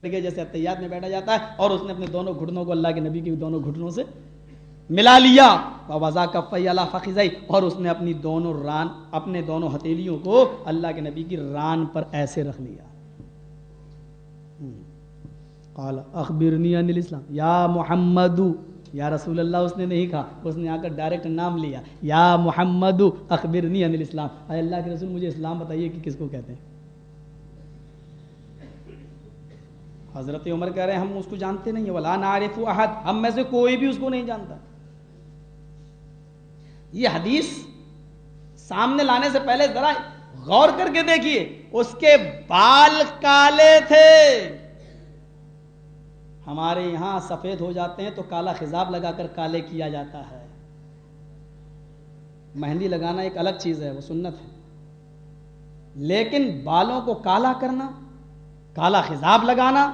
کے جیسے اتحیات میں بیٹھا جاتا ہے، اور اس نے اپنے دونوں گھٹنوں کو اللہ کے نبی کے دونوں گھٹنوں سے ملا لیا، وَوَضَعَ كَفَّيْهِ عَلَىٰ فَخِذَيْهِ، اور اس نے اپنے دونوں ہتھیلیوں کو اللہ کے نبی کی ران پر ایسے رکھ لیا۔ قال اخبرنی عن الاسلام یا محمد، یا رسول اللہ اس نے نہیں کہا، اس نے آ کر ڈائریکٹ نام لیا، یا محمد اخبرنی عن الاسلام، اے اللہ کے رسول مجھے اسلام بتائیے کہ کس کو کہتے ہیں۔ حضرت عمر کہہ رہے ہیں ہم اس کو جانتے نہیں ہیں، ولا نعرف احد، ہم میں سے کوئی بھی اس کو نہیں جانتا۔ یہ حدیث سامنے لانے سے پہلے ذرا غور کر کے دیکھیے، اس کے بال کالے تھے، ہمارے یہاں سفید ہو جاتے ہیں تو کالا خضاب لگا کر کالے کیا جاتا ہے، مہندی لگانا ایک الگ چیز ہے، وہ سنت ہے، لیکن بالوں کو کالا کرنا، کالا خضاب لگانا،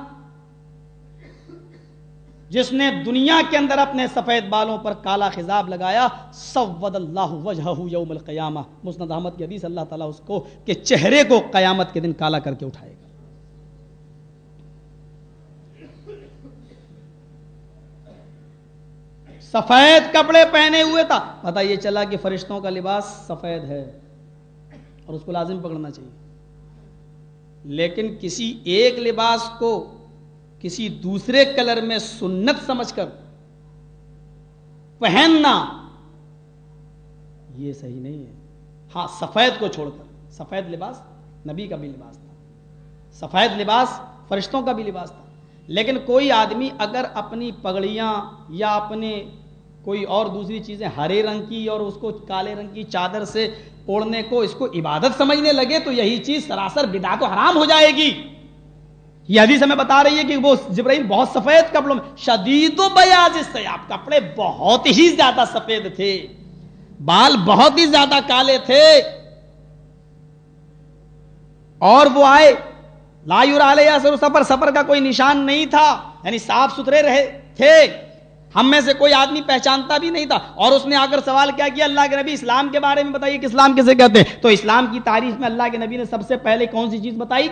جس نے دنیا کے اندر اپنے سفید بالوں پر کالا خضاب لگایا، سود اللہ وجہہ یوم القیامہ، مسند احمد کی حدیث، اللہ تعالیٰ اس کو کہ چہرے کو قیامت کے دن کالا کر کے اٹھائے گا۔ سفید کپڑے پہنے ہوئے تھا، پتہ یہ چلا کہ فرشتوں کا لباس سفید ہے اور اس کو لازم پکڑنا چاہیے، لیکن کسی ایک لباس کو کسی دوسرے کلر میں سنت سمجھ کر پہننا یہ صحیح نہیں ہے۔ ہاں سفید کو چھوڑ کر، سفید لباس نبی کا بھی لباس تھا، سفید لباس فرشتوں کا بھی لباس تھا، لیکن کوئی آدمی اگر اپنی پگڑیاں یا اپنے کوئی اور دوسری چیزیں ہرے رنگ کی اور اس کو کالے رنگ کی چادر سے اوڑھنے کو اس کو عبادت سمجھنے لگے تو یہی چیز سراسر بدعت و حرام ہو جائے گی۔ یہ حدیث ہمیں بتا رہی ہے کہ وہ جبرائیل بہت سفید کپڑوں میں، شدید و بیاض الثیاب، کپڑے بہت ہی زیادہ سفید تھے، بال بہت ہی زیادہ کالے تھے، اور وہ آئے لا یری علیہ اثر سفر، سفر کا کوئی نشان نہیں تھا، یعنی صاف ستھرے رہے تھے، ہم میں سے کوئی آدمی پہچانتا بھی نہیں تھا، اور اس نے آ کر سوال کیا اللہ کے نبی اسلام کے بارے میں بتائیے کہ اسلام کسے کہتے ہیں؟ تو اسلام کی تعریف میں اللہ کے نبی نے سب سے پہلے کون سی چیز بتائی؟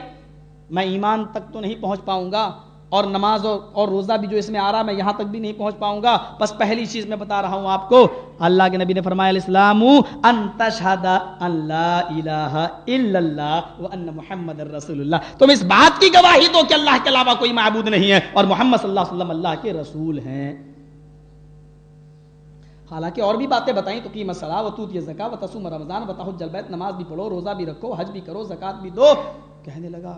میں ایمان تک تو نہیں پہنچ پاؤں گا، اور نماز اور روزہ بھی جو اس میں آ رہا میں یہاں تک بھی نہیں پہنچ پاؤں گا، بس پہلی چیز میں بتا رہا ہوں آپ کو، اللہ کے نبی نے فرمایا الاسلام ان تشہد ان لا الہ الا اللہ وان محمد رسول اللہ، تم اس بات کی گواہی دو کہ اللہ کے علاوہ کوئی معبود نہیں ہے اور محمد صلی اللہ علیہ وسلم اللہ کے رسول ہیں۔ حالانکہ اور بھی باتیں بتائیں، تو قیم الصلاۃ وتؤتی الزکاۃ وتصوم رمضان وتحج البیت، نماز بھی پڑھو، روزہ بھی رکھو، حج بھی کرو، زکوٰۃ بھی دو۔ کہنے لگا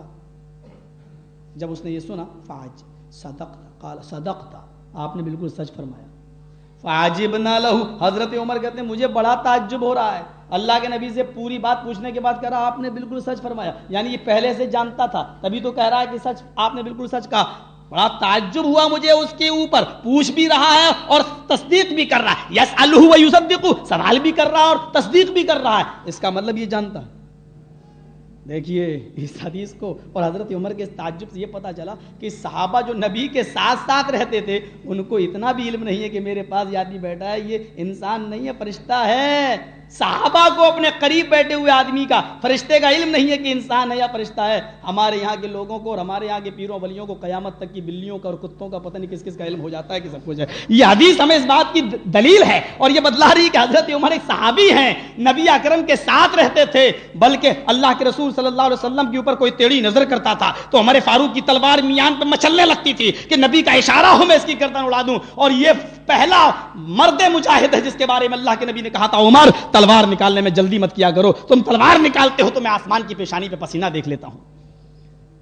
جب اس نے یہ سنا فاج صدقت، قال صدقت، آپ نے بالکل سچ فرمایا، فعجبنا له، حضرت عمر کہتے ہیں مجھے بڑا تعجب ہو رہا ہے، اللہ کے نبی سے پوری بات پوچھنے کے بعد کہہ رہا آپ نے بالکل سچ فرمایا، یعنی یہ پہلے سے جانتا تھا تبھی تو کہہ رہا ہے کہ سچ، آپ نے بالکل سچ کہا۔ بڑا تعجب ہوا مجھے اس کے اوپر، پوچھ بھی رہا ہے اور تصدیق بھی کر رہا ہے، یسألہ ویصدق، سوال بھی کر رہا ہے اور تصدیق بھی کر رہا ہے، اس کا مطلب یہ جانتا ہے۔ دیکھیے اس حدیث کو اور حضرت عمر کے اس تعجب سے یہ پتہ چلا کہ صحابہ جو نبی کے ساتھ ساتھ رہتے تھے ان کو اتنا بھی علم نہیں ہے کہ میرے پاس یہ آدمی بیٹھا ہے یہ انسان نہیں ہے، فرشتہ ہے۔ صحابہ کو اپنے قریب بیٹھے ہوئے آدمی کا، فرشتے کا علم نہیں ہے کہ انسان ہے یا فرشتہ ہے۔ ہمارے یہاں کے لوگوں کو اور ہمارے یہاں کے پیروں ولیوں کو قیامت تک کی بلیوں کا اور کتوں کا پتہ نہیں کس کس کا علم ہو جاتا ہے کہ سب کچھ ہے۔ یہ حدیث ہمیں اس بات کی دلیل ہے اور یہ بتلا رہی ہے کہ حضرت عمر ایک صحابی ہیں، نبی اکرم کے ساتھ رہتے تھے، بلکہ اللہ کے رسول صلی اللہ علیہ وسلم کے اوپر کوئی ٹیڑھی نظر کرتا تھا تو عمر فاروق کی تلوار میان پہ مچلنے لگتی تھی کہ نبی کا اشارہ ہو میں اس کی گردن اڑا دوں، اور یہ پہلا مرد مجاہد ہے جس کے بارے میں اللہ کے نبی نے کہا تھا عمر تلوار نکالنے میں جلدی مت کیا کرو، تم تلوار نکالتے ہو تو میں آسمان کی پیشانی پہ پسینہ دیکھ لیتا ہوں۔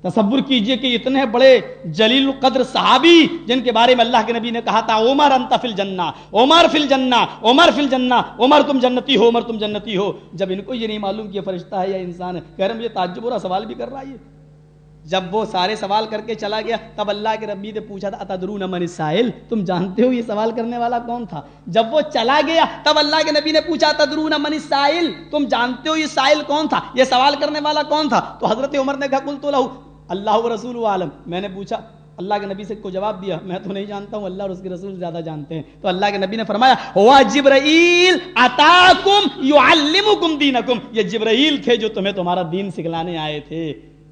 تصور کیجئے کہ اتنے بڑے جلیل القدر صحابی جن کے بارے میں اللہ کے نبی نے کہا تھا عمر انت فی الجنہ، عمر فی الجنہ، عمر فی الجنہ، عمر تم جنتی ہو، عمر تم جنتی ہو، جب ان کو یہ نہیں معلوم کہ یہ فرشتہ ہے یا انسان ہے، کہہ رہے مجھے تعجب ہو رہا، سوال بھی کر رہا ہے۔ جب وہ سارے سوال کر کے چلا گیا تب اللہ کے نبی نے پوچھا تھا اتدرون من السائل، تم جانتے ہو یہ سوال کرنے والا کون تھا؟ جب وہ چلا گیا تب اللہ کے نبی نے پوچھا اتدرون من السائل، تم جانتے ہو یہ سائل کون تھا، یہ سوال کرنے والا کون تھا؟ تو حضرت عمر نے کہا قلت لہ اللہ ورسولہ عالم، میں نے پوچھا اللہ کے نبی سے کو جواب دیا میں تو نہیں جانتا ہوں، اللہ اور اس کے رسول زیادہ جانتے ہیں۔ تو اللہ کے نبی نے فرمایا ہوا جبرائیل اتاکم یعلمکم دینکم، یہ جبرائیل تھے جو تمہیں تمہارا دین سکھلانے آئے تھے۔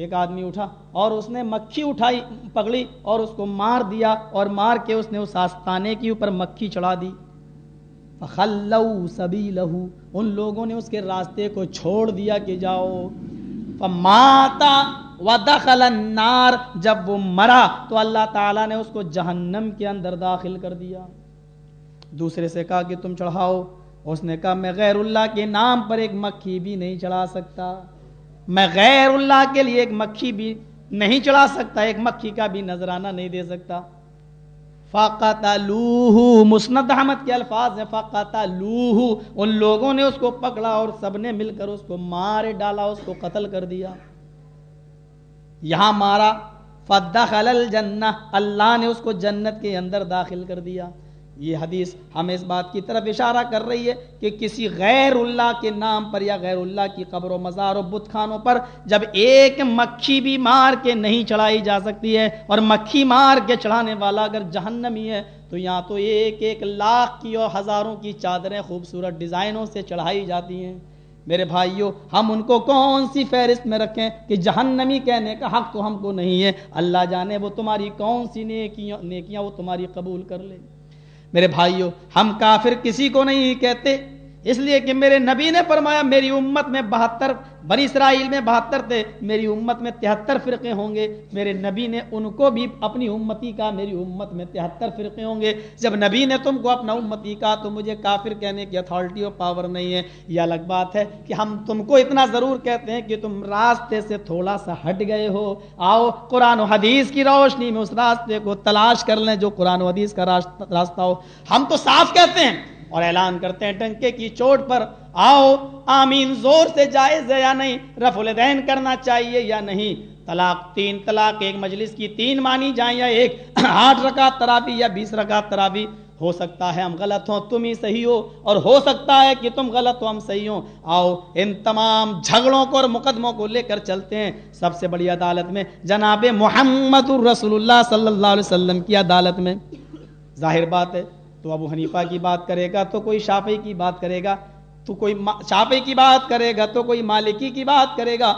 ایک آدمی اٹھا اور اس نے مکھی اٹھائی پکڑی اور اس کو مار دیا اور مار کے اس نے اس آستانے کے اوپر مکھی چڑھا دی. فخلوا سبیلہ, ان لوگوں نے اس کے راستے کو چھوڑ دیا کہ جاؤ. فمات ودخل النار, جب وہ مرا تو اللہ تعالیٰ نے اس کو جہنم کے اندر داخل کر دیا. دوسرے سے کہا کہ تم چڑھاؤ. اس نے کہا میں غیر اللہ کے نام پر ایک مکھی بھی نہیں چڑھا سکتا, میں غیر اللہ کے لیے ایک مکھی بھی نہیں چڑھا سکتا, ایک مکھی کا بھی نذرانہ نہیں دے سکتا. فقتلوہ, مسند احمد کے الفاظ ہیں فقتلوہ, ان لوگوں نے اس کو پکڑا اور سب نے مل کر اس کو مار ڈالا, اس کو قتل کر دیا. یہاں مارا فدخل الجنہ, اللہ نے اس کو جنت کے اندر داخل کر دیا. یہ حدیث ہمیں اس بات کی طرف اشارہ کر رہی ہے کہ کسی غیر اللہ کے نام پر یا غیر اللہ کی قبر و مزار و بت خانوں پر جب ایک مکھی بھی مار کے نہیں چڑھائی جا سکتی ہے, اور مکھی مار کے چڑھانے والا اگر جہنمی ہے تو یہاں تو ایک لاکھ کی اور ہزاروں کی چادریں خوبصورت ڈیزائنوں سے چڑھائی جاتی ہیں. میرے بھائیوں, ہم ان کو کون سی فہرست میں رکھیں کہ جہنمی کہنے کا حق تو ہم کو نہیں ہے, اللہ جانے وہ تمہاری کون سی نیکیاں وہ تمہاری قبول کر لے. میرے بھائیوں, ہم کافر کسی کو نہیں کہتے, اس لیے کہ میرے نبی نے فرمایا میری امت میں 72, بنی اسرائیل میں 72 تھے, میری امت میں 73 فرقے ہوں گے. میرے نبی نے ان کو بھی اپنی امتی کا, میری امت میں 73 فرقے ہوں گے. جب نبی نے تم کو اپنا امتی کا تو مجھے کافر کہنے کی اتھارٹی اور پاور نہیں ہے. یہ الگ بات ہے کہ ہم تم کو اتنا ضرور کہتے ہیں کہ تم راستے سے تھوڑا سا ہٹ گئے ہو, آؤ قرآن و حدیث کی روشنی میں اس راستے کو تلاش کر لیں جو قرآن و حدیث کا راستہ ہو. ہم تو صاف کہتے ہیں اور اعلان کرتے ہیں ٹنکے کی چوٹ پر, آؤ آمین زور سے جائز ہے یا نہیں, رفع الیدین کرنا چاہیے یا نہیں, طلاق 3 طلاق ایک مجلس کی 3 مانی جائیں یا ایک, 8 رکعت تراویح یا 20 رکعت تراویح. ہو سکتا ہے ہم غلط ہوں تم ہی صحیح ہو, اور ہو سکتا ہے کہ تم غلط ہو ہم صحیح ہوں. آؤ ان تمام جھگڑوں کو اور مقدموں کو لے کر چلتے ہیں سب سے بڑی عدالت میں, جناب محمد رسول اللہ صلی اللہ علیہ وسلم کی عدالت میں. ظاہر بات ہے تو ابو حنیفہ کی بات کرے گا تو کوئی شافعی کی بات کرے گا, تو کوئی شافعی کی بات کرے گا تو کوئی مالکی کی بات کرے گا,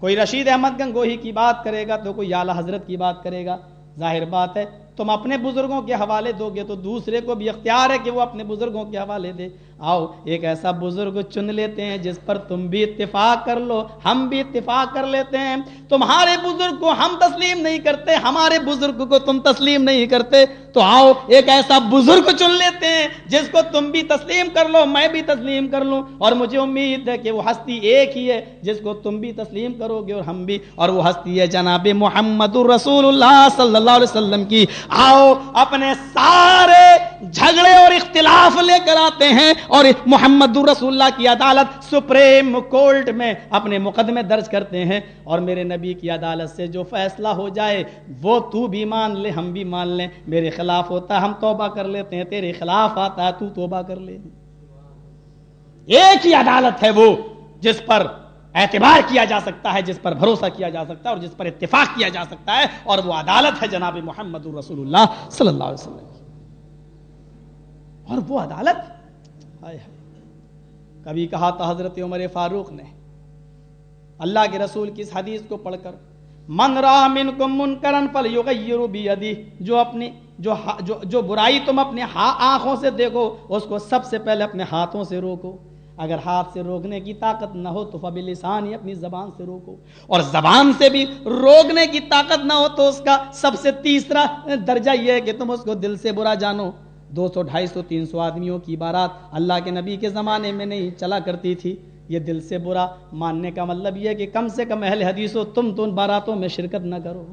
کوئی رشید احمد گنگوہی کی بات کرے گا تو کوئی اعلیٰ حضرت کی بات کرے گا. ظاہر بات ہے تم اپنے بزرگوں کے حوالے دو گے تو دوسرے کو بھی اختیار ہے کہ وہ اپنے بزرگوں کے حوالے دے. آؤ ایک ایسا بزرگ چن لیتے ہیں جس پر تم بھی اتفاق کر لو, ہم بھی اتفاق کر لیتے ہیں. تمہارے بزرگ کو ہم تسلیم نہیں کرتے, ہمارے بزرگ کو تم تسلیم نہیں کرتے, تو آؤ ایک ایسا بزرگ چن لیتے ہیں جس کو تم بھی تسلیم کر لو, میں بھی تسلیم کر لوں, اور مجھے امید ہے کہ وہ ہستی ایک ہی ہے جس کو تم بھی تسلیم کرو گے اور ہم بھی, اور وہ ہستی ہے جناب محمد رسول اللہ صلی اللہ علیہ وسلم کی. آؤ اپنے سارے جھگڑے اور اختلاف لے کر آتے ہیں اور محمد رسول اللہ کی عدالت سپریم کورٹ میں اپنے مقدمے درج کرتے ہیں, اور میرے نبی کی عدالت سے جو فیصلہ ہو جائے وہ تو بھی مان لے ہم بھی مان لیں. میرے خلاف ہوتا ہے ہم توبہ کر لیتے ہیں, تیرے خلاف آتا ہے تو توبہ کر لے. ایک ہی عدالت ہے وہ جس پر اعتبار کیا جا سکتا ہے, جس پر بھروسہ کیا جا سکتا ہے اور جس پر اتفاق کیا جا سکتا ہے, اور وہ عدالت ہے جناب محمد رسول اللہ صلی اللہ علیہ وسلم. اور وہ عدالت کبھی کہا تھا حضرت عمر فاروق نے اللہ کے رسول کی اس حدیث کو پڑھ کر, من را منکم منکرا فلیغیر بیدہ, جو برائی تم اپنے آنکھوں سے دیکھو اس کو سب سے پہلے اپنے ہاتھوں سے روکو. اگر ہاتھ سے روکنے کی طاقت نہ ہو تو فبلسان, اپنی زبان سے روکو, اور زبان سے بھی روکنے کی طاقت نہ ہو تو اس کا سب سے تیسرا درجہ یہ ہے کہ تم اس کو دل سے برا جانو. 200 250 300 آدمیوں کی بارات اللہ کے نبی کے زمانے میں نہیں چلا کرتی تھی. یہ دل سے برا ماننے کا مطلب یہ ہے کہ کم سے کم اہل حدیث ہو تم تو ان باراتوں میں شرکت نہ کرو.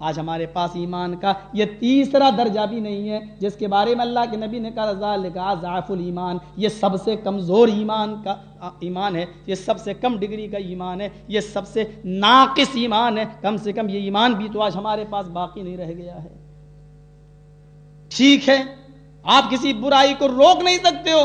آج ہمارے پاس ایمان کا یہ تیسرا درجہ بھی نہیں ہے جس کے بارے میں اللہ کے نبی نے کہا ذالک ضعف الایمان, یہ سب سے کمزور ایمان کا ایمان ہے, یہ سب سے کم ڈگری کا ایمان ہے, یہ سب سے ناقص ایمان ہے. کم سے کم یہ ایمان بھی تو آج ہمارے پاس باقی نہیں رہ گیا ہے. ٹھیک ہے آپ کسی برائی کو روک نہیں سکتے ہو,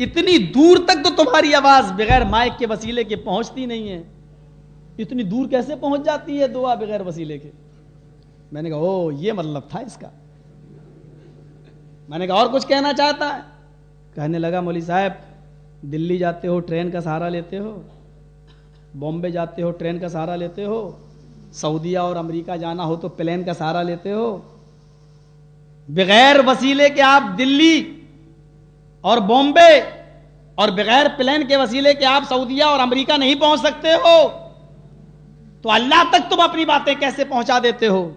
اتنی دور تک تو تمہاری آواز بغیر مائک کے وسیلے کے پہنچتی نہیں ہے، اتنی دور کیسے پہنچ جاتی ہے دعا بغیر وسیلے کے؟ میں نے کہا او یہ مطلب تھا اس کا۔ میں نے کہا اور کچھ کہنا چاہتا ہے؟ کہنے لگا مولوی صاحب دلی جاتے ہو ٹرین کا سہارا لیتے ہو، بامبے جاتے ہو ٹرین کا سہارا لیتے ہو، سعودیہ اور امریکہ جانا ہو تو پلین کا سہارا لیتے ہو، بغیر وسیلے کے آپ دلی اور بامبے اور بغیر پلین کے وسیلے کے آپ سعودیہ اور امریکہ نہیں پہنچ سکتے ہو، تو اللہ تک تم اپنی باتیں کیسے پہنچا دیتے ہو؟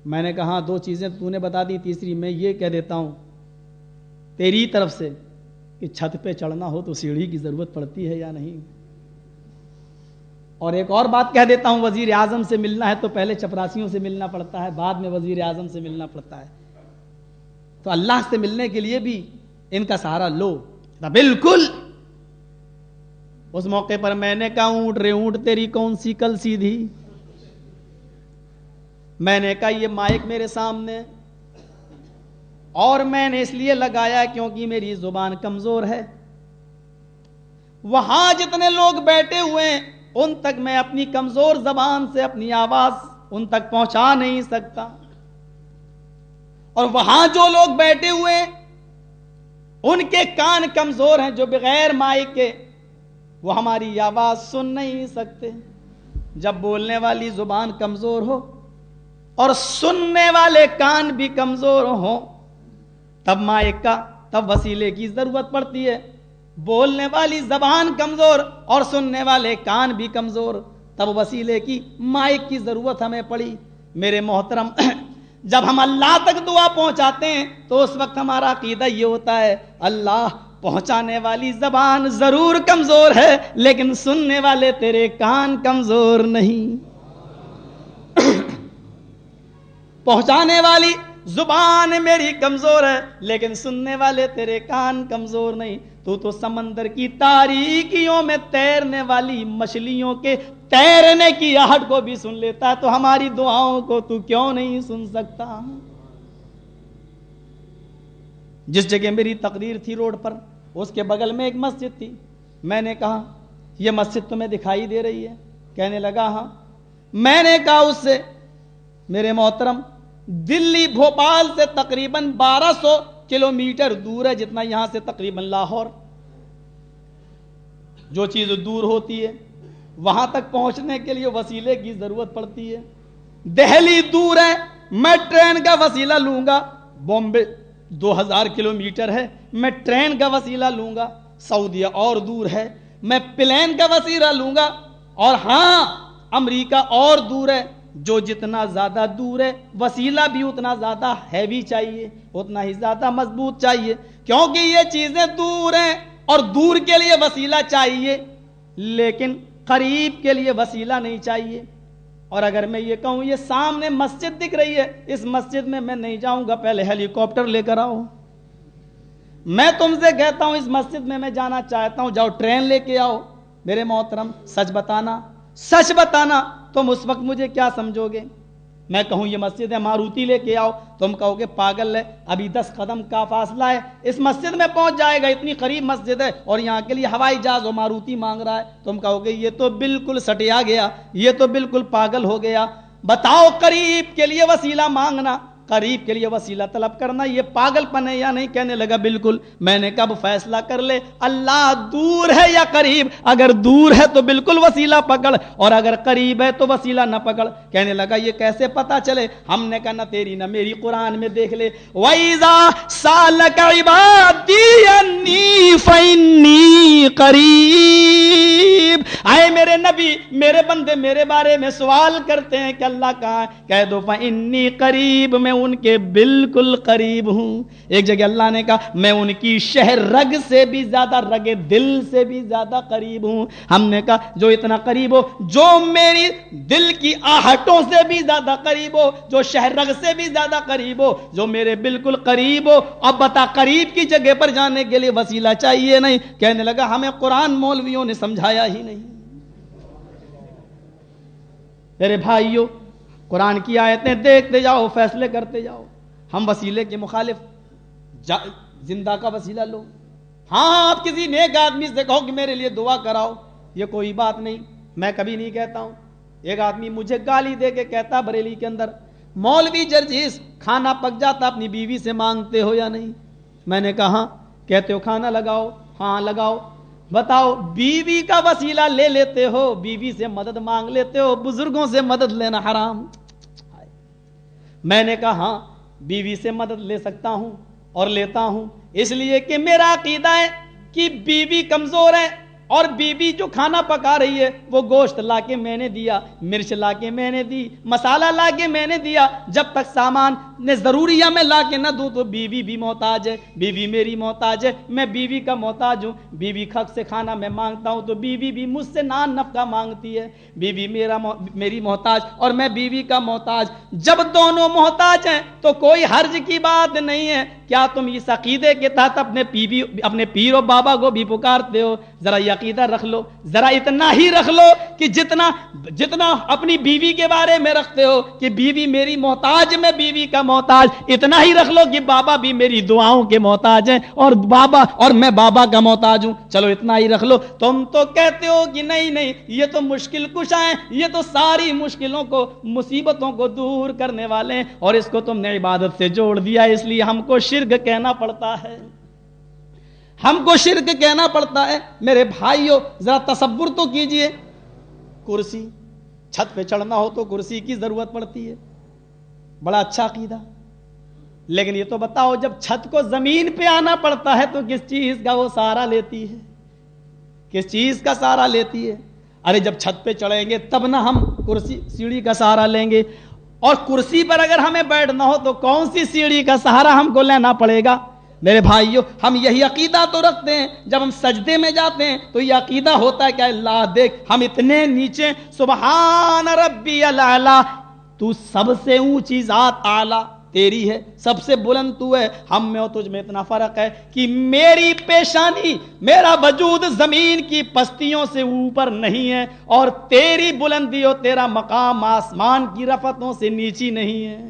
میں نے کہا دو چیزیں تو نے بتا دی، تیسری میں یہ کہہ دیتا ہوں تیری طرف سے کہ چھت پہ چڑھنا ہو تو سیڑھی کی ضرورت پڑتی ہے یا نہیں، اور ایک اور بات کہہ دیتا ہوں وزیر اعظم سے ملنا ہے تو پہلے چپراسیوں سے ملنا پڑتا ہے، بعد میں وزیر اعظم سے ملنا پڑتا ہے، تو اللہ سے ملنے کے لیے بھی ان کا سہارا لو۔ بالکل۔ اس موقع پر میں نے کہا اونٹ رے اونٹ تیری کون سی کل سیدھی، میں نے کہا یہ مائک میرے سامنے اور میں نے اس لیے لگایا کیونکہ میری زبان کمزور ہے، وہاں جتنے لوگ بیٹھے ہوئے ہیں ان تک میں اپنی کمزور زبان سے اپنی آواز ان تک پہنچا نہیں سکتا، اور وہاں جو لوگ بیٹھے ہوئے ہیں ان کے کان کمزور ہیں جو بغیر مائک کے وہ ہماری آواز سن نہیں سکتے۔ جب بولنے والی زبان کمزور ہو اور سننے والے کان بھی کمزور ہوں تب مائک کا تب وسیلے کی ضرورت پڑتی ہے۔ بولنے والی زبان کمزور اور سننے والے کان بھی کمزور تب وسیلے کی مائک کی ضرورت ہمیں پڑی۔ میرے محترم جب ہم اللہ تک دعا پہنچاتے ہیں تو اس وقت ہمارا عقیدہ یہ ہوتا ہے اللہ پہنچانے والی زبان ضرور کمزور ہے لیکن سننے والے تیرے کان کمزور نہیں، پہنچانے والی زبان میری کمزور ہے لیکن سننے والے تیرے کان کمزور نہیں۔ تو سمندر کی تاریکیوں میں تیرنے والی مچھلیوں کے تیرنے کی آہٹ کو بھی سن لیتا ہے تو ہماری دعاؤں کو تو کیوں نہیں سن سکتا؟ جس جگہ میری تقریر تھی روڈ پر اس کے بغل میں ایک مسجد تھی، میں نے کہا یہ مسجد تمہیں دکھائی دے رہی ہے؟ کہنے لگا ہاں۔ میں نے کہا اس سے میرے محترم دلی بھوپال سے تقریباً 1200 کلومیٹر دور ہے، جتنا یہاں سے تقریباً لاہور۔ جو چیز دور ہوتی ہے وہاں تک پہنچنے کے لیے وسیلے کی ضرورت پڑتی ہے۔ دہلی دور ہے، میں ٹرین کا وسیلہ لوں گا، بامبے 2000 کلومیٹر ہے، میں ٹرین کا وسیلہ لوں گا، سعودیہ اور دور ہے، میں پلین کا وسیلہ لوں گا، اور ہاں امریکہ اور دور ہے۔ جو جتنا زیادہ دور ہے وسیلہ بھی اتنا زیادہ ہیوی چاہیے، اتنا ہی زیادہ مضبوط چاہیے، کیونکہ یہ چیزیں دور ہیں اور دور کے لیے وسیلہ چاہیے لیکن قریب کے لیے وسیلہ نہیں چاہیے۔ اور اگر میں یہ کہوں یہ سامنے مسجد دکھ رہی ہے، اس مسجد میں نہیں جاؤں گا، پہلے ہیلی کاپٹر لے کر آؤ۔ میں تم سے کہتا ہوں اس مسجد میں جانا چاہتا ہوں، جاؤ ٹرین لے کے آؤ۔ میرے محترم سچ بتانا تم اس وقت مجھے کیا سمجھو گے؟ میں کہوں یہ مسجد ہے، ماروتی لے کے آؤ، تم کہو گے پاگل ہے، ابھی 10 قدم کا فاصلہ ہے اس مسجد میں پہنچ جائے گا، اتنی قریب مسجد ہے اور یہاں کے لیے ہوائی جہاز اور ماروتی مانگ رہا ہے۔ تم کہو گے یہ تو بالکل سٹیا گیا، یہ تو بالکل پاگل ہو گیا۔ بتاؤ قریب کے لیے وسیلہ مانگنا، قریب کے لیے وسیلہ طلب کرنا یہ پاگل پن ہے یا نہیں؟ کہنے لگا بالکل۔ میں نے کب فیصلہ کر لے اللہ دور ہے یا قریب؟ اگر دور ہے تو بالکل وسیلہ پکڑ اور اگر قریب ہے تو وسیلہ نہ پکڑ۔ کہنے لگا یہ کیسے پتا چلے؟ ہم نے کہا نہ تیری نہ میری، قرآن میں دیکھ لے، وَإِذَا سَأَلَكَ عِبَادِي عَنِّي فَإِنِّي قَرِيبٌ۔ اے میرے نبی، میرے بندے میرے بارے میں سوال کرتے ہیں کہ اللہ کہاں ہے، کہہ دو فَإِنِّي قَرِيبٌ، میں ان کے بالکل قریب ہوں۔ ایک جگہ اللہ نے کہا میں ان کی شہر رگ سے بھی زیادہ، رگ دل سے بھی زیادہ قریب ہوں۔ ہم نے کہا جو اتنا قریب ہو، جو میری دل کی آہٹوں سے بھی زیادہ قریب ہو، جو شہر رگ سے بھی زیادہ قریب ہو، جو میرے بالکل قریب ہو، اب بتا قریب کی جگہ پر جانے کے لیے وسیلہ چاہیے نہیں؟ کہنے لگا ہمیں قرآن مولویوں نے سمجھایا ہی نہیں۔ میرے بھائیوں قرآن کی آیتیں دیکھتے جاؤ، فیصلے کرتے جاؤ۔ ہم وسیلے کے مخالف، زندہ کا وسیلہ لو، ہاں آپ کسی نیک آدمی سے کہو کہ میرے لیے دعا کراؤ، یہ کوئی بات نہیں، میں کبھی نہیں کہتا ہوں۔ ایک آدمی مجھے گالی دے کے کہتا بریلی کے اندر، مولوی جرجیس کھانا پک جاتا اپنی بیوی سے مانگتے ہو یا نہیں؟ میں نے کہا ہاں۔ کہتے ہو کھانا لگاؤ؟ ہاں لگاؤ۔ بتاؤ بیوی کا وسیلہ لے لیتے ہو، بیوی سے مدد مانگ لیتے ہو، بزرگوں سے مدد لینا حرام؟ میں نے کہا ہاں بیوی سے مدد لے سکتا ہوں اور لیتا ہوں، اس لیے کہ میرا عقیدہ ہے کہ بیوی کمزور ہے، اور بیوی جو کھانا پکا رہی ہے وہ گوشت لا کے میں نے دیا، مرچ لا کے میں نے دی، مسالہ لا کے میں نے دیا، جب تک سامان نے ضروریہ میں لا کے نہ دوں تو بیوی بھی محتاج ہے، بیوی میری محتاج ہے، میں بیوی کا محتاج ہوں۔ بیوی حق سے کھانا میں مانگتا ہوں تو بیوی بھی مجھ سے نان نفقہ مانگتی ہے، بیوی میری محتاج اور میں بیوی کا محتاج۔ جب دونوں محتاج ہیں تو کوئی حرج کی بات نہیں ہے۔ کیا تم اس عقیدے کے تحت اپنے پیر و بابا کو بھی پکارتے ہو؟ ذرا یہ عقیدہ رکھ لو، ذرا اتنا ہی رکھ لو کہ جتنا اپنی بیوی کے بارے میں رکھتے ہو کہ بیوی میری محتاج، میں بیوی کا محتاج، اتنا ہی رکھ لو کہ بابا بھی میری دعاؤں کے محتاج ہیں اور میں بابا کا محتاج ہوں۔ چلو اتنا ہی رکھ لو۔ تم تو کہتے ہو کہ نہیں یہ تو مشکل کشا ہیں، یہ تو ساری مشکلوں کو مصیبتوں کو دور کرنے والے ہیں، اور اس کو تم نے عبادت سے جوڑ دیا، اس لیے ہم کو شرک کہنا پڑتا ہے، ہم کو شرک کہنا پڑتا ہے۔ میرے بھائیو ذرا تصور تو کیجئے، کرسی، چھت پہ چڑھنا ہو تو کرسی کی ضرورت پڑتی ہے، بڑا اچھا عقیدہ، لیکن یہ تو بتاؤ جب چھت کو زمین پہ آنا پڑتا ہے تو کس چیز کا وہ سہارا لیتی ہے؟ کس چیز کا سہارا لیتی ہے؟ ارے جب چھت پہ چڑھیں گے تب نہ ہم کرسی سیڑھی کا سہارا لیں گے، اور کرسی پر اگر ہمیں بیٹھنا ہو تو کون سی سیڑھی کا سہارا ہم کو لینا پڑے گا؟ میرے بھائیو ہم یہی عقیدہ تو رکھتے ہیں، جب ہم سجدے میں جاتے ہیں تو یہ عقیدہ ہوتا ہے کہ اللہ دیکھ ہم اتنے نیچے، سبحان ربی الاعلی، تو سب سے اونچی ذات اعلیٰ تیری ہے، سب سے بلند تو ہے، ہم میں اور تجھ میں اتنا فرق ہے کہ میری پیشانی، میرا وجود زمین کی پستیوں سے اوپر نہیں ہے، اور تیری بلندی اور تیرا مقام آسمان کی رفتوں سے نیچی نہیں ہے۔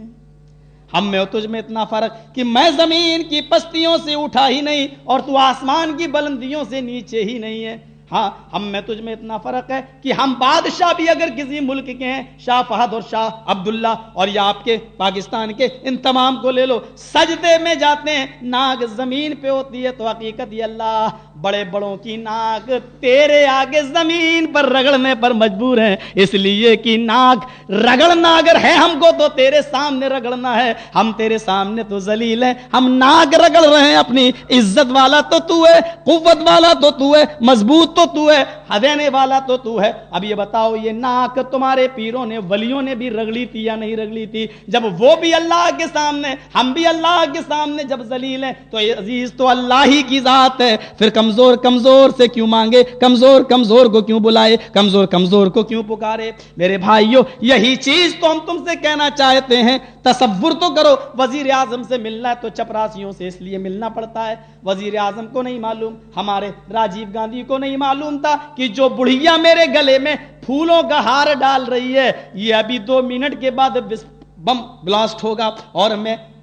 ہم میں اور تجھ میں اتنا فرق کہ میں زمین کی پستیوں سے اٹھا ہی نہیں اور تو آسمان کی بلندیوں سے نیچے ہی نہیں ہے۔ ہاں ہم میں تجھ میں اتنا فرق ہے کہ ہم بادشاہ بھی اگر کسی ملک کے ہیں، شاہ فہد اور شاہ عبداللہ اور یا آپ کے پاکستان کے، ان تمام کو لے لو، سجدے میں جاتے ہیں ناک زمین پہ ہوتی ہے، تو حقیقت یہ اللہ بڑے بڑوں کی ناک تیرے آگے زمین پر رگڑنے پر مجبور ہیں، اس لیے کہ ناک رگڑنا اگر ہے ہم کو تو تیرے سامنے رگڑنا ہے، ہم تیرے سامنے تو ذلیل ہیں، ہم ناک رگڑ رہے ہیں اپنی عزت والا تو تو ہے، قوت والا تو تو ہے، مضبوط تو ہے، دینے والا تو ہے۔ اب یہ بتاؤ یہ ناک تمہارے پیروں نے ولیوں نے بھی رگڑی تھی یا نہیں رگڑی تھی؟ جب وہ بھی اللہ کے سامنے، ہم بھی اللہ کے سامنے جب ذلیل ہیں تو یہ عزیز تو اللہ ہی کی ذات ہے، پھر کمزور سے کیوں مانگے، کمزور کو کیوں بلائے، کمزور کو کیوں پکارے؟ میرے بھائیو یہی چیز تو ہم تم سے کہنا چاہتے ہیں۔ تصور تو کرو، وزیر اعظم سے ملنا ہے تو چپراسیوں سے اس لیے ملنا پڑتا ہے۔ وزیر اعظم کو نہیں معلوم، ہمارے راجیو گاندھی کو نہیں معلوم تھا کہ جو بڑھیا میرے گلے میں پھولوں کا ہار ڈال رہی ہے یہ ابھی 2 منٹ کے بعد بم بلاسٹ ہوگا، اور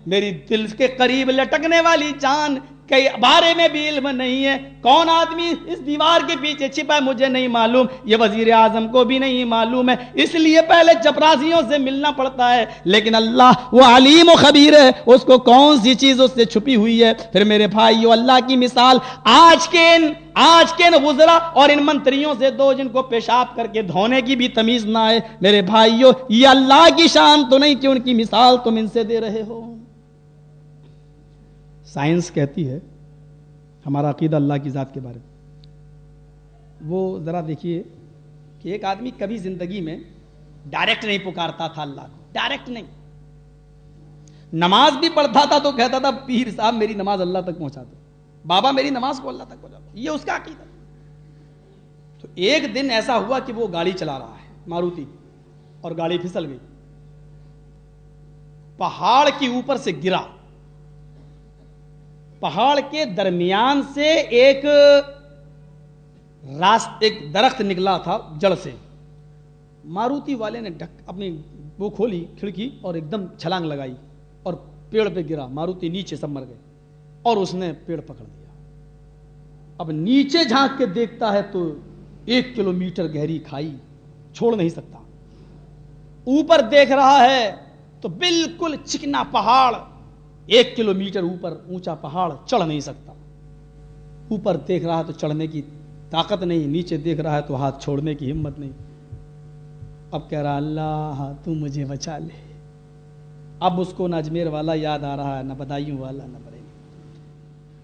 میری دل کے قریب لٹکنے والی جان کے بارے میں بھی علم نہیں ہے، کون آدمی اس دیوار کے پیچھے چھپا ہے مجھے نہیں معلوم، یہ وزیر اعظم کو بھی نہیں معلوم ہے، اس لیے پہلے چپراسیوں سے ملنا پڑتا ہے۔ لیکن اللہ وہ علیم و خبیر ہے، اس کو کون سی چیز اس سے چھپی ہوئی ہے۔ پھر میرے بھائیو اللہ کی مثال آج کے ان وزراء اور ان منتریوں سے دو جن کو پیشاب کر کے دھونے کی بھی تمیز نہ ہے۔ میرے بھائیو یہ اللہ کی شان تو نہیں کہ ان کی مثال تم ان سے دے رہے ہو۔ سائنس کہتی ہے ہمارا عقیدہ اللہ کی ذات کے بارے میں، وہ ذرا دیکھیے کہ ایک آدمی کبھی زندگی میں ڈائریکٹ نہیں پکارتا تھا اللہ کو، ڈائریکٹ نہیں، نماز بھی پڑھتا تھا تو کہتا تھا پیر صاحب میری نماز اللہ تک پہنچا دو، بابا میری نماز کو اللہ تک پہنچا دو، یہ اس کا عقیدہ۔ تو ایک دن ایسا ہوا کہ وہ گاڑی چلا رہا ہے ماروتی، اور گاڑی پھسل گئی، پہاڑ کے اوپر سے گرا، پہاڑ کے درمیان سے ایک درخت نکلا تھا جڑ سے، ماروتی والے نے اپنی وہ کھولی کھڑکی اور ایک دم چھلانگ لگائی اور پیڑ پہ گرا، ماروتی نیچے سب مر گئے، اور اس نے پیڑ پکڑ لیا۔ اب نیچے جھانک کے دیکھتا ہے تو 1 کلومیٹر گہری کھائی، چھوڑ نہیں سکتا. اوپر دیکھ رہا ہے تو بالکل چکنا پہاڑ، 1 کلومیٹر اوپر اونچا پہاڑ، چڑھ نہیں سکتا. اوپر دیکھ رہا ہے تو چڑھنے کی طاقت نہیں، نیچے دیکھ رہا ہے تو ہاتھ چھوڑنے کی ہمت نہیں. اب کہہ رہا اللہ تو مجھے بچا لے. اب اس کو نہ اجمیر والا یاد آ رہا ہے، نہ بدایوں والا، نہ بریلی.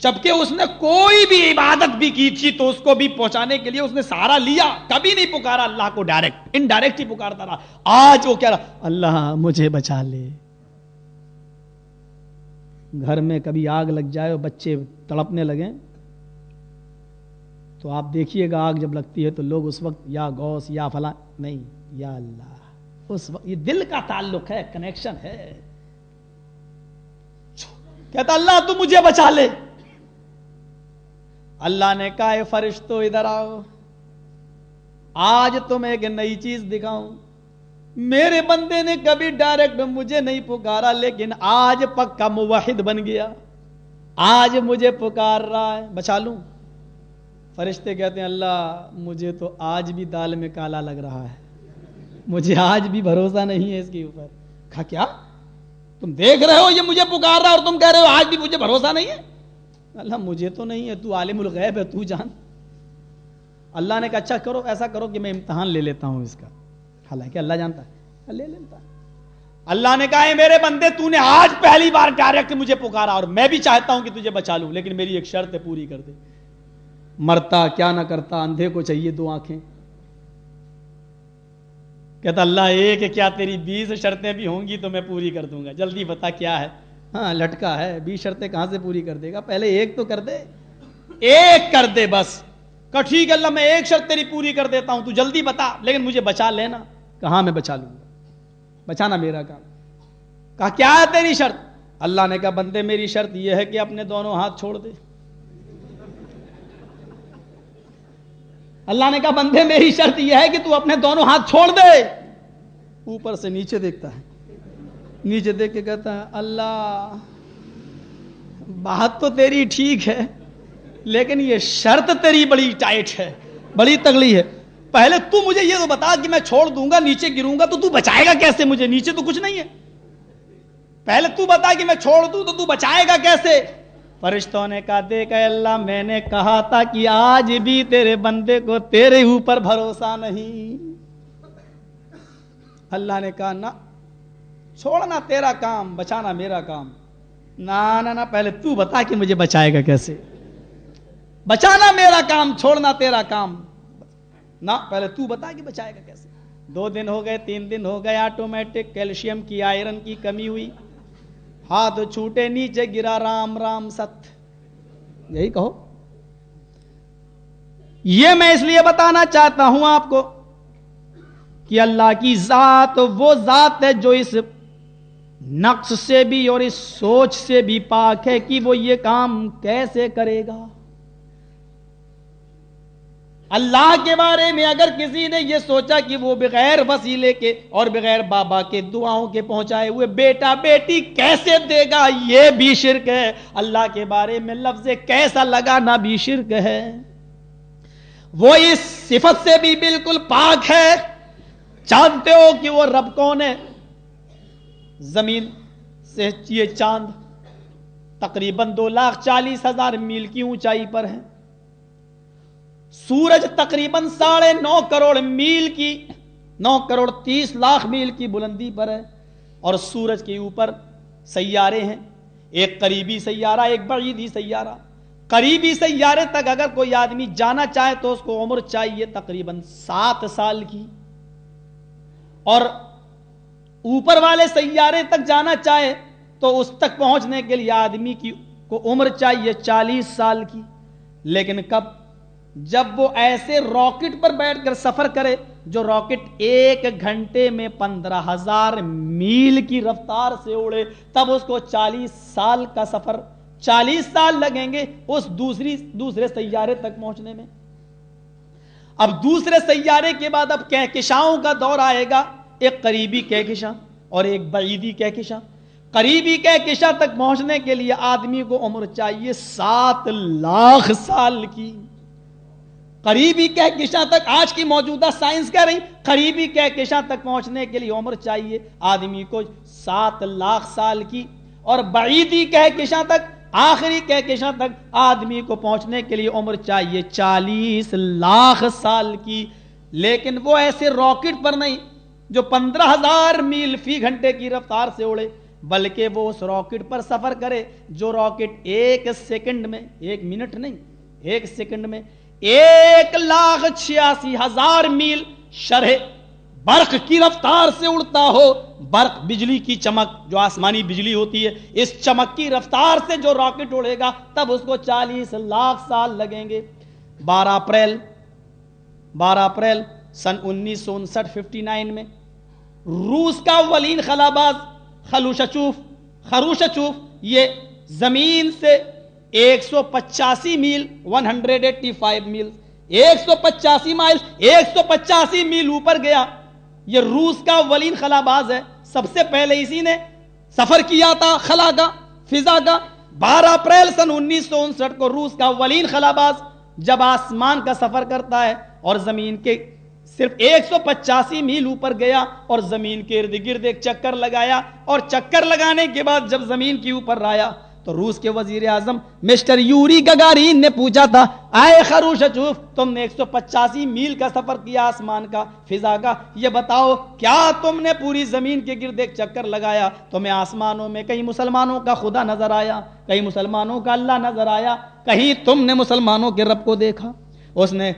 جبکہ اس نے کوئی بھی عبادت بھی کی تھی تو اس کو بھی پہنچانے کے لیے اس نے سہارا لیا، کبھی نہیں پکارا اللہ کو ڈائریکٹ، انڈائریکٹ ہی پکارتا رہا. آج وہ کہہ رہا اللہ مجھے بچا لے. گھر میں کبھی آگ لگ جائے اور بچے تڑپنے لگیں تو آپ دیکھیے گا، آگ جب لگتی ہے تو لوگ اس وقت یا غوث یا فلاں نہیں، یا اللہ. اس وقت یہ دل کا تعلق ہے، کنیکشن ہے. کہتا اللہ تو مجھے بچا لے. اللہ نے کہا اے فرشتو ادھر آؤ، آج تمہیں ایک نئی چیز دکھاؤں. میرے بندے نے کبھی ڈائریکٹ مجھے نہیں پکارا، لیکن آج پکا موحد بن گیا، آج مجھے پکار رہا ہے، بچا لوں. فرشتے کہتے ہیں اللہ مجھے تو آج بھی دال میں کالا لگ رہا ہے، مجھے آج بھی بھروسہ نہیں ہے اس کے اوپر. کہا کیا تم دیکھ رہے ہو یہ مجھے پکار رہا اور تم کہہ رہے ہو آج بھی مجھے بھروسہ نہیں ہے؟ اللہ مجھے تو نہیں ہے، تو عالم الغیب ہے، تو جان. اللہ نے کہا اچھا کرو، ایسا کرو کہ میں امتحان لے لیتا ہوں اس کا. حالانکہ اللہ جانتا ہے، لے لیتا ہے. اللہ نے کہا میرے بندے تو نے آج پہلی بار ڈائریکٹ مجھے پکارا اور میں بھی چاہتا ہوں کہ تجھے بچا لوں، لیکن میری ایک شرط ہے، پوری کر دے. مرتا کیا نہ کرتا، اندھے کو چاہیے 2 آنکھیں. کہتا اللہ ایک کیا تیری 20 شرطیں بھی ہوں گی تو میں پوری کر دوں گا، جلدی بتا کیا ہے. ہاں لٹکا ہے، 20 شرطیں کہاں سے پوری کر دے گا، پہلے ایک تو کر دے، ایک کر دے بس. کہا ٹھیک ہے اللہ میں ایک شرط تیری پوری کر دیتا ہوں، تو جلدی بتا لیکن مجھے بچا لینا. کہاں میں بچا لوں گا، بچانا میرا کام. کہا کیا ہے تیری شرط؟ اللہ نے کہا بندے میری شرط یہ ہے کہ اپنے دونوں ہاتھ چھوڑ دے. اللہ نے کہا بندے میری شرط یہ ہے کہ تو اپنے دونوں ہاتھ چھوڑ دے. اوپر سے نیچے دیکھتا ہے، نیچے دیکھ کے کہتا ہے اللہ بات تو تیری ٹھیک ہے لیکن یہ شرط تیری بڑی ٹائٹ ہے، بڑی تگڑی ہے. پہلے تو مجھے یہ تو بتا کہ میں چھوڑ دوں گا، نیچے گروں گا تو بچائے گا کیسے مجھے؟ نیچے تو کچھ نہیں ہے. پہلے تو بتا کہ میں چھوڑ دوں تو بچائے گا کیسے؟ فرشتوں نے کہا دیکھ اے اللہ میں نے کہا تھا کہ آج بھی تیرے بندے کو تیرے اوپر بھروسہ نہیں. اللہ نے کہا نہ، چھوڑنا تیرا کام، بچانا میرا کام. نہ پہلے تو بتا کہ مجھے بچائے گا کیسے. بچانا میرا کام، چھوڑنا تیرا کام. نہ پہلے تو بتا کہ بچائے گا کیسے. 2 دن ہو گئے، 3 دن ہو گئے، آٹومیٹک کیلشیم کی، آئرن کی کمی ہوئی، ہاتھ چھوٹے، نیچے گرا، رام رام ست. یہی کہو. یہ میں اس لیے بتانا چاہتا ہوں آپ کو کہ اللہ کی ذات وہ ذات ہے جو اس نقص سے بھی اور اس سوچ سے بھی پاک ہے کہ وہ یہ کام کیسے کرے گا. اللہ کے بارے میں اگر کسی نے یہ سوچا کہ وہ بغیر وسیلے کے اور بغیر بابا کے دعاؤں کے پہنچائے ہوئے بیٹا بیٹی کیسے دے گا، یہ بھی شرک ہے. اللہ کے بارے میں لفظ کیسا لگانا بھی شرک ہے. وہ اس صفت سے بھی بالکل پاک ہے. جانتے ہو کہ وہ رب کون ہے؟ زمین سے یہ چاند تقریباً 2,40,000 میل کی اونچائی پر ہے. سورج تقریباً 9.5 کروڑ میل کی 9 کروڑ 30 لاکھ میل کی بلندی پر ہے. اور سورج کے اوپر سیارے ہیں، ایک قریبی سیارہ، ایک بعیدی سیارہ. قریبی سیارے تک اگر کوئی آدمی جانا چاہے تو اس کو عمر چاہیے تقریباً 7 سال کی، اور اوپر والے سیارے تک جانا چاہے تو اس تک پہنچنے کے لیے آدمی کی کو عمر چاہیے 40 سال کی. لیکن کب؟ جب وہ ایسے راکٹ پر بیٹھ کر سفر کرے جو راکٹ 1 گھنٹے میں 15,000 میل کی رفتار سے اڑے، تب اس کو 40 سال کا سفر، 40 سال لگیں گے اس دوسرے سیارے تک پہنچنے میں. اب دوسرے سیارے کے بعد اب کہکشاؤں کا دور آئے گا، ایک قریبی کہکشاں اور ایک بعیدی کہکشاں. قریبی کہکشاں تک پہنچنے کے لیے آدمی کو عمر چاہیے 7 لاکھ سال کی. قریبی کہکشاں تک آج کی موجودہ سائنس کہہ رہی قریبی کہکشاں تک پہنچنے کے لیے عمر چاہیے آدمی کو 7 لاکھ سال کی, اور بعیدی کہکشاں تک, آخری کہکشاں تک آدمی کو پہنچنے کے لیے عمر چاہیے 40 لاکھ سال کی. لیکن وہ ایسے راکٹ پر نہیں جو 15,000 میل فی گھنٹے کی رفتار سے اڑے, بلکہ وہ اس راکٹ پر سفر کرے جو راکٹ 1 سیکنڈ میں, 1 منٹ نہیں, 1 سیکنڈ میں 1,86,000 میل شرح برق کی رفتار سے اڑتا ہو. برق بجلی کی چمک, جو آسمانی بجلی ہوتی ہے, اس چمک کی رفتار سے جو راکٹ اڑے گا تب اس کو 40 لاکھ سال لگیں گے. 12 اپریل سن 1959 میں روس کا اولین خلاباز خروشچوف یہ زمین سے 185 میل 185 میل 185 میل اوپر گیا. یہ روس کا اولین خلاباز ہے, سب سے پہلے اسی نے سفر کیا تھا خلا کا, فضا کا. 12 اپریل سن 1959 کو روس کا اولین خلاباز جب آسمان کا سفر کرتا ہے اور زمین کے صرف 185 میل اوپر گیا اور زمین کے ارد گرد ایک چکر لگایا, اور چکر لگانے کے بعد جب زمین کے اوپر آیا تو روس کے وزیر اعظم مسٹر یوری گگارین نے پوچھا تھا, اے خروشچوف, تم نے 185 میل کا سفر کیا آسمان کا, فضا کا, یہ بتاؤ کیا تم نے پوری زمین کے گرد ایک چکر لگایا, تمہیں آسمانوں میں کہیں مسلمانوں کا خدا نظر آیا, کہیں مسلمانوں کا اللہ نظر آیا, کہیں تم نے مسلمانوں کے رب کو دیکھا؟ اس نے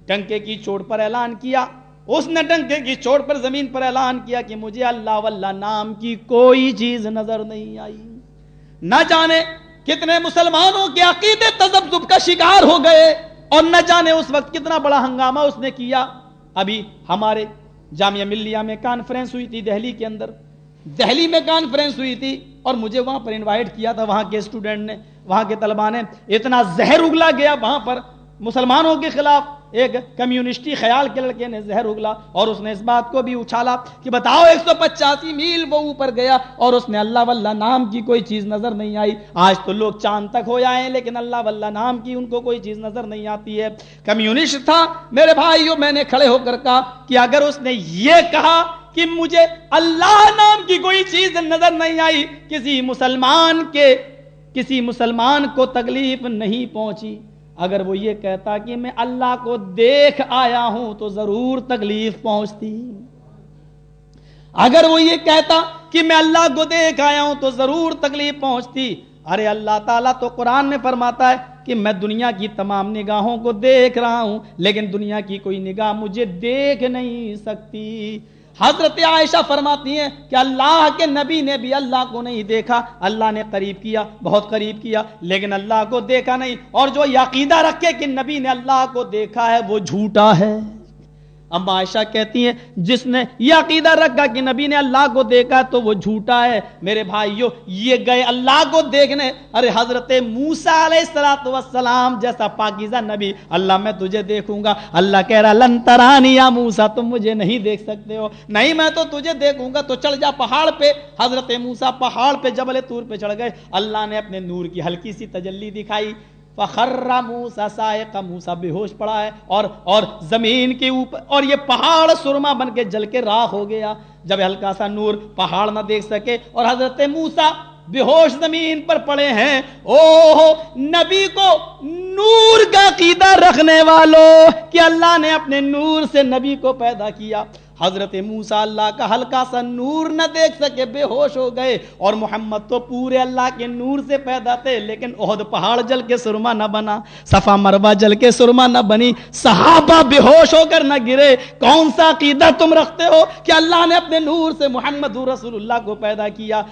ڈنکے کی چوٹ پر اعلان کیا, ڈنکے کی چوٹ پر زمین پر اعلان کیا کہ مجھے اللہ واللہ نام کی کوئی چیز نظر نہیں آئی. نہ جانے کتنے مسلمانوں کے عقیدے تذبذب کا شکار ہو گئے, اور نہ جانے اس وقت کتنا بڑا ہنگامہ اس نے کیا. ابھی ہمارے جامعہ ملیہ میں کانفرنس ہوئی تھی دہلی کے اندر, دہلی میں کانفرنس ہوئی تھی, اور مجھے وہاں پر انوائٹ کیا تھا. وہاں کے اسٹوڈنٹ نے, وہاں کے طلباء نے, اتنا زہر اگلا گیا وہاں پر مسلمانوں کے خلاف. ایک کمیونسٹی خیال کے لڑکے نے زہر اگلا, اور اس نے اس بات کو بھی اچھالا کہ بتاؤ 185 میل وہ اوپر گیا اور اس نے اللہ واللہ نام کی کوئی چیز نظر نہیں آئی. آج تو لوگ چاند تک ہو جائیں لیکن اللہ واللہ نام کی ان کو کوئی چیز نظر نہیں آتی ہے. کمیونسٹ تھا میرے بھائیوں, میں نے کھڑے ہو کر کہا کہ اگر اس نے یہ کہا کہ مجھے اللہ نام کی کوئی چیز نظر نہیں آئی, کسی مسلمان کو تکلیف نہیں پہنچی. اگر وہ یہ کہتا کہ میں اللہ کو دیکھ آیا ہوں تو ضرور تکلیف پہنچتی. اگر وہ یہ کہتا کہ میں اللہ کو دیکھ آیا ہوں تو ضرور تکلیف پہنچتی. ارے اللہ تعالیٰ تو قرآن میں فرماتا ہے کہ میں دنیا کی تمام نگاہوں کو دیکھ رہا ہوں, لیکن دنیا کی کوئی نگاہ مجھے دیکھ نہیں سکتی. حضرت عائشہ فرماتی ہیں کہ اللہ کے نبی نے بھی اللہ کو نہیں دیکھا, اللہ نے قریب کیا, بہت قریب کیا, لیکن اللہ کو دیکھا نہیں. اور جو یہ عقیدہ رکھے کہ نبی نے اللہ کو دیکھا ہے وہ جھوٹا ہے. اما عائشہ کہتی ہیں جس نے یہ عقیدہ رکھا کہ نبی نے اللہ کو دیکھا تو وہ جھوٹا ہے. میرے بھائیوں, یہ گئے اللہ کو دیکھنے. ارے حضرت موسیٰ علیہ السلام جیسا پاکیزہ نبی, اللہ میں تجھے دیکھوں گا. اللہ کہہ رہا لن ترانی یا موسیٰ, تم مجھے نہیں دیکھ سکتے ہو. نہیں میں تو تجھے دیکھوں گا, تو چڑھ جا پہاڑ پہ. حضرت موسیٰ پہاڑ پہ جبل طور پہ چڑھ گئے. اللہ نے اپنے نور کی ہلکی سی تجلی دکھائی. فخر موسیٰ صاعقا, موسیٰ بے ہوش پڑا ہے اور زمین کے اوپر, اور یہ پہاڑ سرما بن کے جل کے راکھ ہو گیا. جب ہلکا سا نور پہاڑ نہ دیکھ سکے اور حضرت موسیٰ بے ہوش زمین پر پڑے ہیں. اوہ نبی کو نور کا عقیدہ رکھنے والوں کہ اللہ نے اپنے نور سے نبی کو پیدا کیا. حضرت موسیٰ اللہ کا ہلکا سا نور نہ دیکھ سکے, بے ہوش ہو گئے. اور محمد تو پورے اللہ کے نور سے پیدا تھے, لیکن احد پہاڑ جل کے سرما نہ بنا, صفا مروہ جل کے سرما نہ بنی, صحابہ بے ہوش ہو کر نہ گرے. کون سا عقیدہ تم رکھتے ہو کہ اللہ نے اپنے نور سے محمد رسول اللہ کو پیدا کیا؟